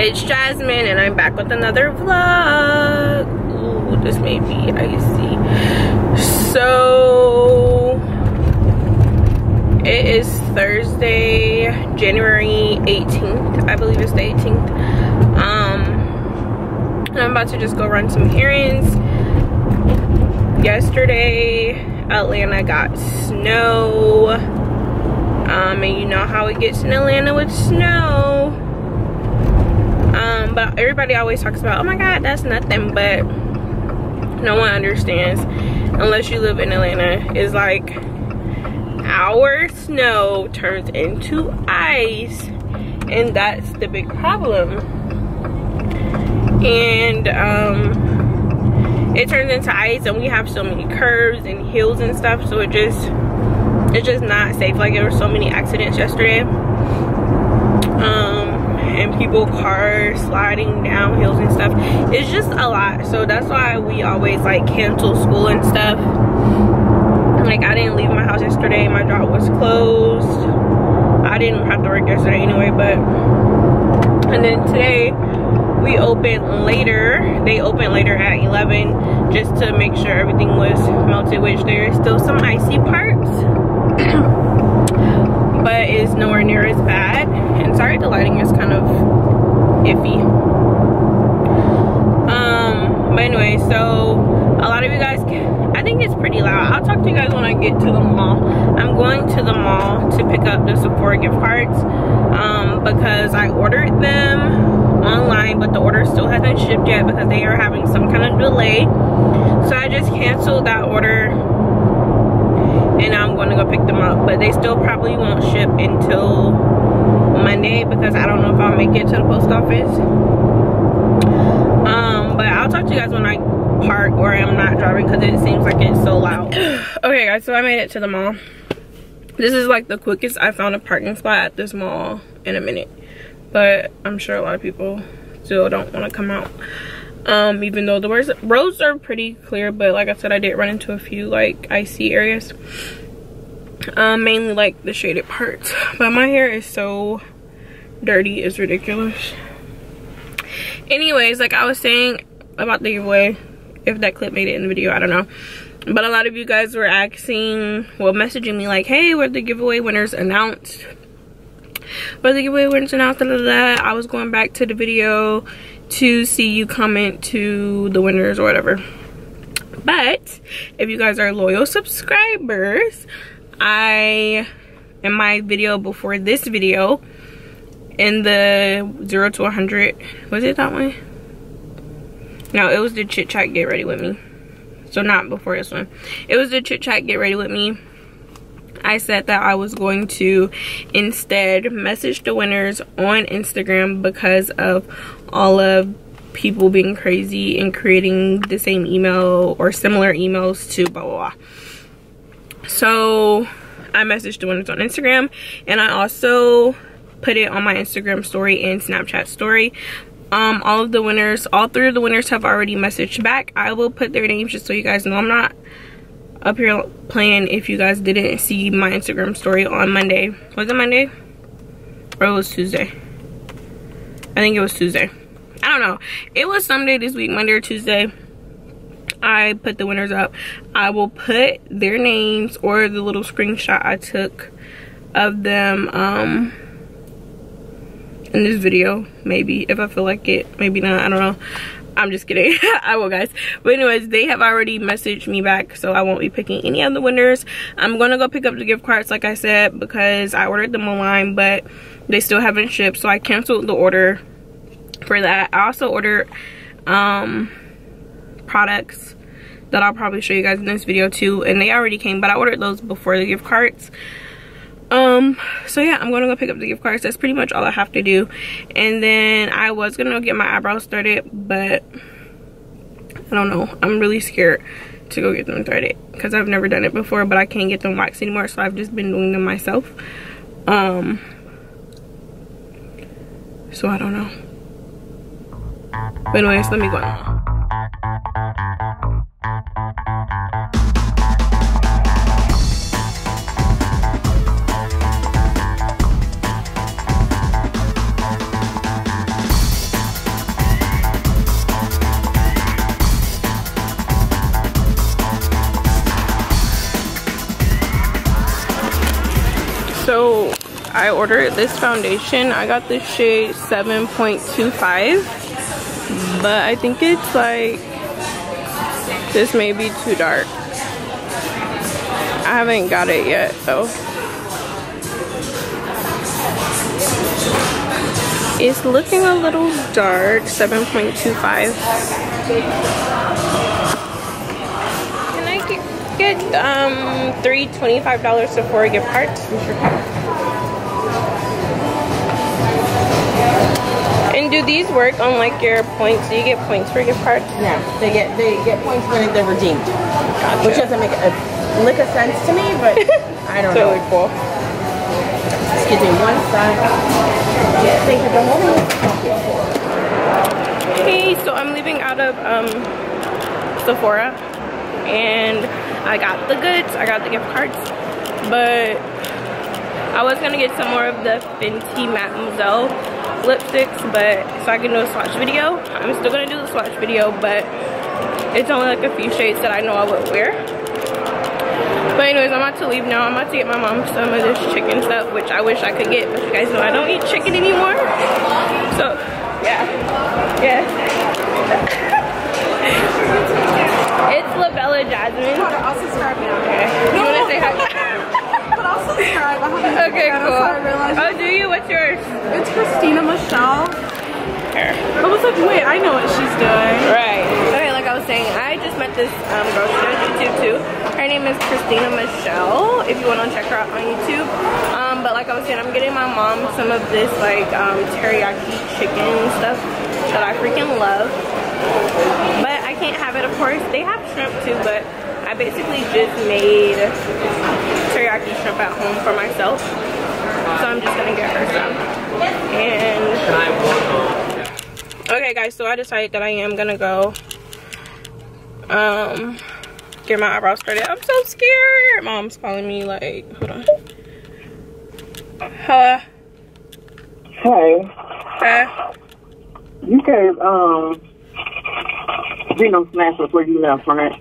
It's Jazmine and I'm back with another vlog. Ooh, this may be icy. So it is Thursday, January 18th. I believe it's the 18th. And I'm about to just go run some errands. Yesterday, Atlanta got snow. And you know how it gets in Atlanta with snow. But everybody always talks about, oh my god, that's nothing, but no one understands unless you live in Atlanta. It's like our snow turns into ice, and that's the big problem. And it turns into ice, and we have so many curves and hills and stuff, so it's just not safe. Like, there were so many accidents yesterday, and people cars sliding down hills and stuff. It's just a lot, so that's why we always like cancel school and stuff. Like, I didn't leave my house yesterday, my job was closed. I didn't have to work yesterday anyway, but and then today we opened later. They opened later at 11 just to make sure everything was melted, which there is still some icy parts. But it's nowhere near as bad. And sorry, the lighting is kind of iffy. But anyway, so a lot of you guys I think it's pretty loud. I'll talk to you guys when I get to the mall. I'm going to the mall to pick up the Sephora gift cards because I ordered them online, but the order still hasn't shipped yet because they are having some kind of delay. So I just canceled that order, and I'm going to go pick them up, but they still probably won't ship until Monday because I don't know if I'll make it to the post office. But I'll talk to you guys when I park or I'm not driving because it seems like it's so loud. Okay guys, so I made it to the mall. This is like the quickest I found a parking spot at this mall in a minute, but I'm sure a lot of people still don't want to come out. Even though the roads are pretty clear, but like I said, I did run into a few like icy areas, mainly like the shaded parts. But my hair is so dirty, it's ridiculous. Anyways, like I was saying about the giveaway, if that clip made it in the video, I don't know, but a lot of you guys were asking, well, messaging me like, hey, were the giveaway winners announced? But the giveaway winners announced, I was going back to the video to see you comment to the winners or whatever. But if you guys are loyal subscribers, in my video before this video, in the 0 to 100, was it that one? No, it was the chit chat get ready with me. So not before this one. It was the chit chat get ready with me. I said that I was going to instead message the winners on Instagram because of all of people being crazy and creating the same email or similar emails to blah blah blah. So I messaged the winners on Instagram, and I also put it on my Instagram story and Snapchat story. All of the winners, all 3 of the winners have already messaged back. I will put their names just so you guys know I'm not up here playing if you guys didn't see my Instagram story on Monday. Was it Monday? Or it was Tuesday? I think it was Tuesday. I don't know. It was someday this week, Monday or Tuesday. I put the winners up. I will put their names or the little screenshot I took of them in this video, maybe, if I feel like it. Maybe not, I don't know. I'm just kidding. I will, guys. But anyways, they have already messaged me back, so I won't be picking any of the winners. I'm gonna go pick up the gift cards like I said because I ordered them online, but they still haven't shipped, so I canceled the order for that. I also ordered products that I'll probably show you guys in this video too, and they already came, but I ordered those before the gift cards. So yeah, I'm gonna go pick up the gift cards. That's pretty much all I have to do. And then I was gonna go get my eyebrows started, but I don't know, I'm really scared to go get them threaded because I've never done it before, but I can't get them waxed anymore, so I've just been doing them myself. So I don't know, but anyways, let me go on. So I ordered this foundation. I got the shade 7.25, but I think it's like, this may be too dark. I haven't got it yet though. It's looking a little dark. 7.25. Can I get 3 $25 Sephora gift cards? And do these work on like your points? Do you get points for gift cards? Yeah, they get points when they're redeemed. Gotcha. Which doesn't make a lick of sense to me, but I don't know. Totally cool. Excuse me, one side. Yeah, thank you for holding it. Hey, so I'm leaving out of Sephora, and I got the goods. I got the gift cards, but I was gonna get some more of the Fenty Mademoiselle lipsticks, but so I can do a swatch video. I'm still gonna do the swatch video, but it's only like a few shades that I know I would wear. But anyways, I'm about to leave now. I'm about to get my mom some of this chicken stuff, which I wish I could get, but you guys know I don't eat chicken anymore. So yeah, it's Labella Jazmine. I'll subscribe now. Okay. You wanna say hi? But I'll subscribe. Okay, cool. Oh, do you? What's yours? It's Christina Michelle. Here. I was like, wait, I know what she's doing. Right. Okay, like I was saying, I just met this girl. She does YouTube too. Her name is Christina Michelle, if you want to check her out on YouTube. But like I was saying, I'm getting my mom some of this like teriyaki chicken stuff that I freaking love. But I can't have it, of course. They have shrimp too, but I basically just made teriyaki shrimp at home for myself. So I'm just gonna get her some. And okay guys, so I decided that I am gonna go get my eyebrows started. I'm so scared. Mom's calling me, like, hold on. Hello. Hey. You gave Gino snacks before you left, right?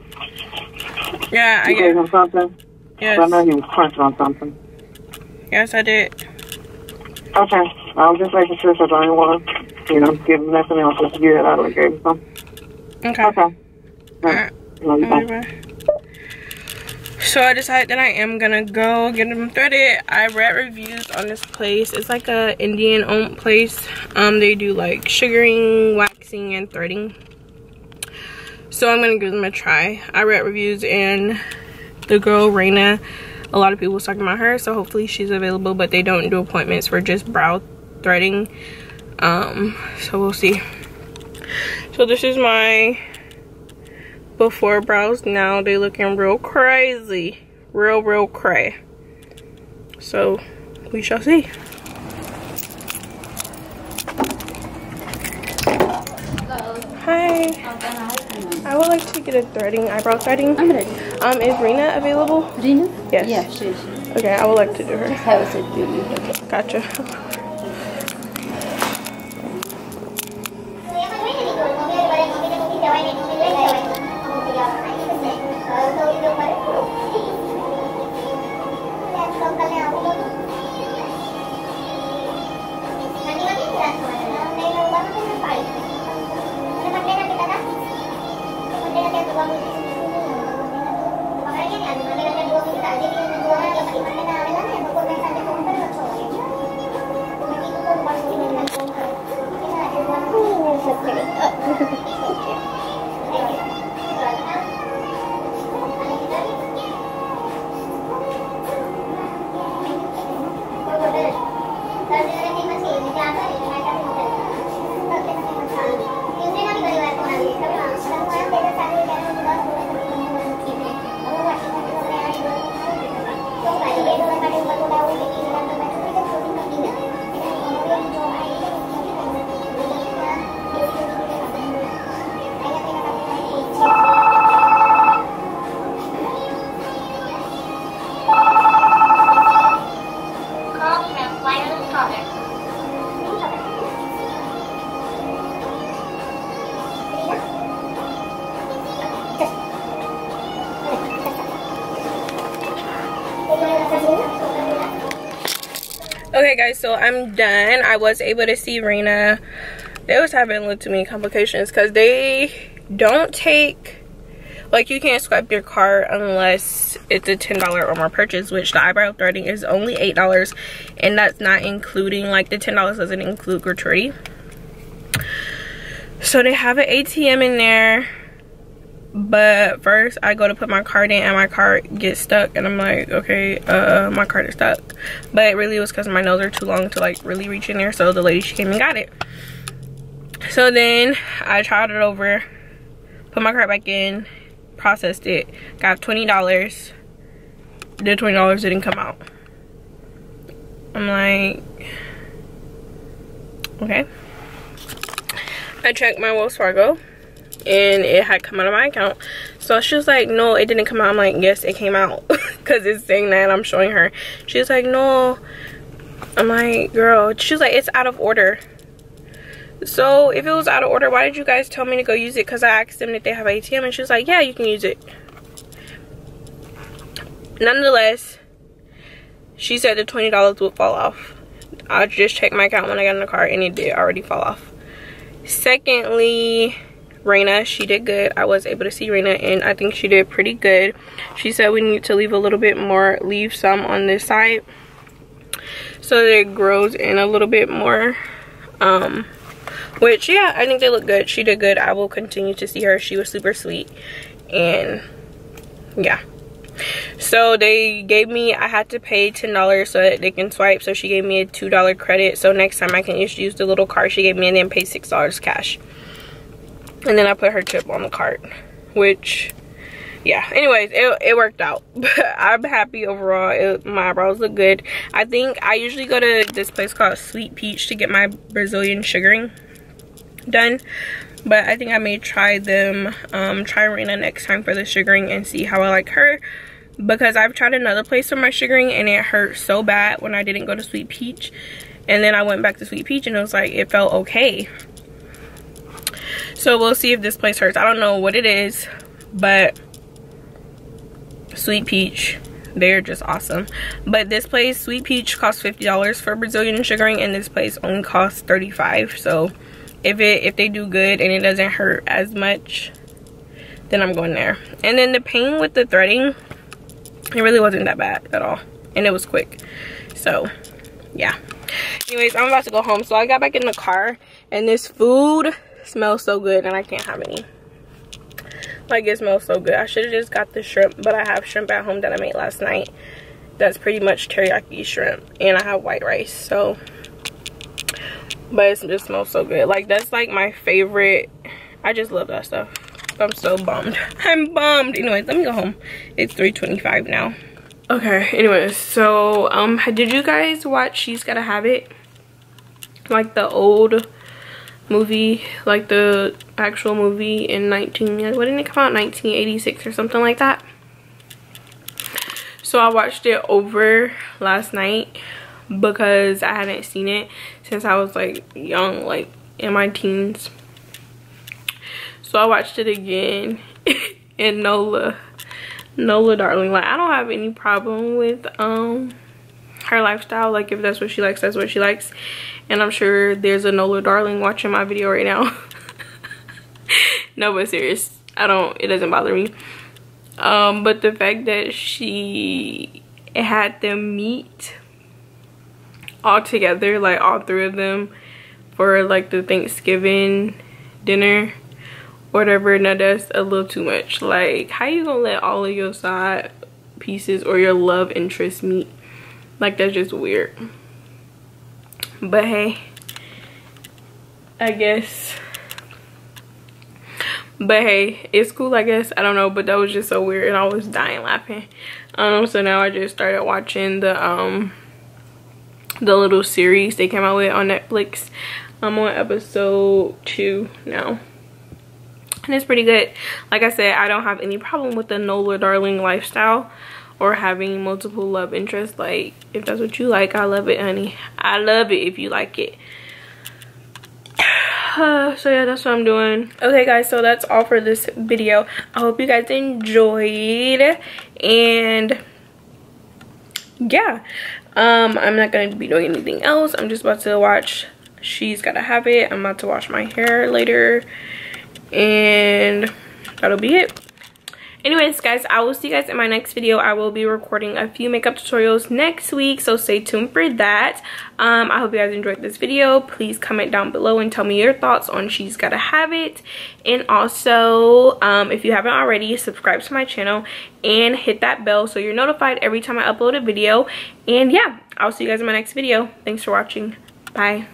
Yeah, you gave him something? Yes. I know he was crunching on something. Yes, I did. Okay. I was just making sure because I didn't want to, give him nothing else. Just get it out of the gave him something. Okay. Okay. Alright. So I decided that I am gonna go get them threaded. I read reviews on this place. It's like a Indian owned place. They do like sugaring, waxing, and threading. So I'm gonna give them a try. I read reviews and the girl Raina, a lot of people was talking about her, so hopefully she's available, but they don't do appointments for just brow threading. So we'll see. So this is my before brows. Now they looking real crazy, real cray. So we shall see. Hi, I would like to get a eyebrow threading. I'm ready. Is Rena available? Rena? Yes. Yeah, she is. Okay, I would like to do her. Have a seat, baby. Gotcha. Okay guys, so I'm done. I was able to see Rena. They was having a little too many complications because they don't take, like, you can't swipe your card unless it's a $10 or more purchase, which the eyebrow threading is only $8, and that's not including, like, the $10 doesn't include gratuity. So they have an ATM in there, but first I go to put my card in and my card gets stuck, and I'm like, okay, my card is stuck. But it really was because my nails are too long to, like, really reach in there. So the lady, she came and got it. So then I tried it over, put my card back in, processed it, got $20. The $20 didn't come out. I'm like, okay. I checked my Wells Fargo and it had come out of my account. So she was like, no, it didn't come out. I'm like, yes, it came out, because it's saying that. I'm showing her. She was like, no. I'm like, girl. She was like, it's out of order. So if it was out of order, why did you guys tell me to go use it? Because I asked them if they have ATM, and she was like, yeah, you can use it. Nonetheless, she said the $20 would fall off. I just checked my account when I got in the car, and it did already fall off. Secondly, Rena, she did good. I was able to see Rena, and I think she did pretty good. She said we need to leave a little bit more, leave some on this side so that it grows in a little bit more. Which, yeah, I think they look good. She did good. I will continue to see her. She was super sweet. And yeah, so they gave me, I had to pay $10 so that they can swipe. So she gave me a $2 credit, so next time I can just use the little card she gave me and then pay $6 cash. And then I put her chip on the card, which, yeah, anyways, it worked out. But I'm happy overall. My eyebrows look good. I think I usually go to this place called Sweet Peach to get my Brazilian sugaring done, but I think I may try them, try Rena next time for the sugaring and see how I like her, because I've tried another place for my sugaring and it hurt so bad when I didn't go to Sweet Peach, and then I went back to Sweet Peach and it was like, it felt okay. So we'll see if this place hurts. I don't know what it is, but Sweet Peach, they're just awesome. But this place, Sweet Peach, costs $50 for Brazilian sugaring, and this place only costs $35. So if they do good and it doesn't hurt as much, then I'm going there. And then the pain with the threading, it really wasn't that bad at all, and it was quick. So yeah, anyways, I'm about to go home. So I got back in the car and this food smells so good and I can't have any. Like, it smells so good. I should have just got the shrimp, but I have shrimp at home that I made last night. That's pretty much teriyaki shrimp, and I have white rice. So, but it just smells so good. Like, that's like my favorite. I just love that stuff. I'm so bummed. I'm bummed. Anyways, let me go home. It's 3:25 now. Okay, anyways, so did you guys watch She's Gotta Have It? Like the old movie, like the actual movie in what didn't it come out, 1986 or something like that? So I watched it over last night because I hadn't seen it since I was like young, like in my teens. So I watched it again. And Nola Darling, like, I don't have any problem with her lifestyle. Like, if that's what she likes, that's what she likes. And I'm sure there's a Nola Darling watching my video right now. No, but serious, it doesn't bother me. But the fact that she had them meet all together, like all three of them, for like the Thanksgiving dinner, whatever, now that's a little too much. Like, how you gonna let all of your side pieces or your love interests meet? Like, that's just weird. But hey, I guess. But hey, it's cool, I guess. I don't know, but that was just so weird and I was dying laughing. So now I just started watching the little series they came out with on Netflix. I'm on episode 2 now. And it's pretty good. Like I said, I don't have any problem with the Nola Darling lifestyle or having multiple love interests. Like, if that's what you like, I love it, honey. I love it if you like it. So yeah, that's what I'm doing. Okay guys, so that's all for this video. I hope you guys enjoyed, and yeah, I'm not gonna be doing anything else. I'm just about to watch She's Gotta Have It. I'm about to wash my hair later, and that'll be it. Anyways, guys, I will see you guys in my next video. I will be recording a few makeup tutorials next week, so stay tuned for that. I hope you guys enjoyed this video. Please comment down below and tell me your thoughts on She's Gotta Have It. And also, if you haven't already, subscribe to my channel and hit that bell so you're notified every time I upload a video. And yeah, I'll see you guys in my next video. Thanks for watching. Bye.